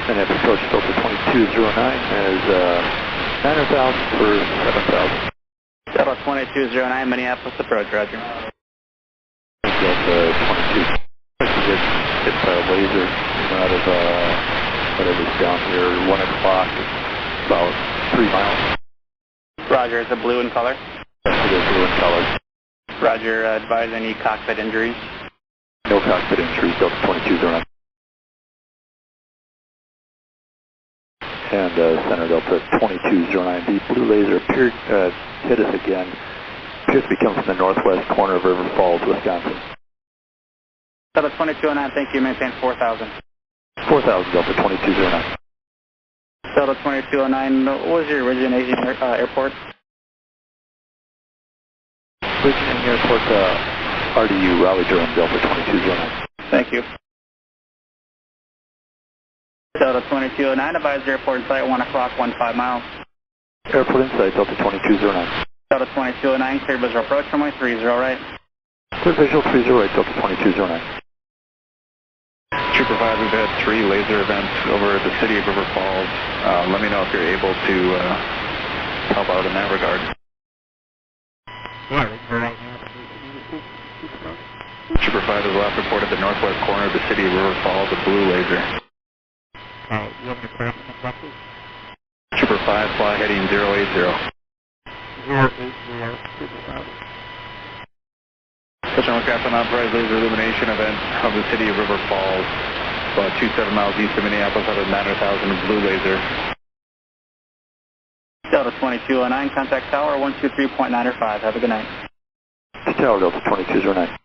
And if approach Delta 2209 as 900,000 for 7,000. Delta 2209, Minneapolis approach, roger. Delta 22. Hit by a laser out of whatever's down here, 1 o'clock, about 3 miles. Roger, is it blue in color? Yes, it is blue in color. Roger, advise any cockpit injuries? No cockpit injuries, Delta 2209. And center Delta 2209. The blue laser appeared, hit us again. Appears to be coming from the northwest corner of River Falls, Wisconsin. Delta 2209, thank you, maintain 4,000. 4,000 Delta 2209. Delta 2209, what was your originating airport? Originating airport, RDU, Raleigh, Durham, Delta 2209. Thank you. Delta 2209, advise airport in sight, 1 o'clock, 15 miles. Airport in sight, Delta 2209. Delta 2209, clear visual approach, runway 30 right. Clear visual 30 right, Delta 2209. Trooper 5, we've had 3 laser events over the city of River Falls. Let me know if you're able to help out in that regard. Trooper 5 is last reported the northwest corner of the city of River Falls, a blue laser. Trooper 5, fly heading 080. Touchdown aircraft unauthorized laser illumination event of the city of River Falls, about 27 miles east of Minneapolis out of 900,000 blue laser. Delta 2209, contact tower 123.905. Have a good night. Tower Delta 2209.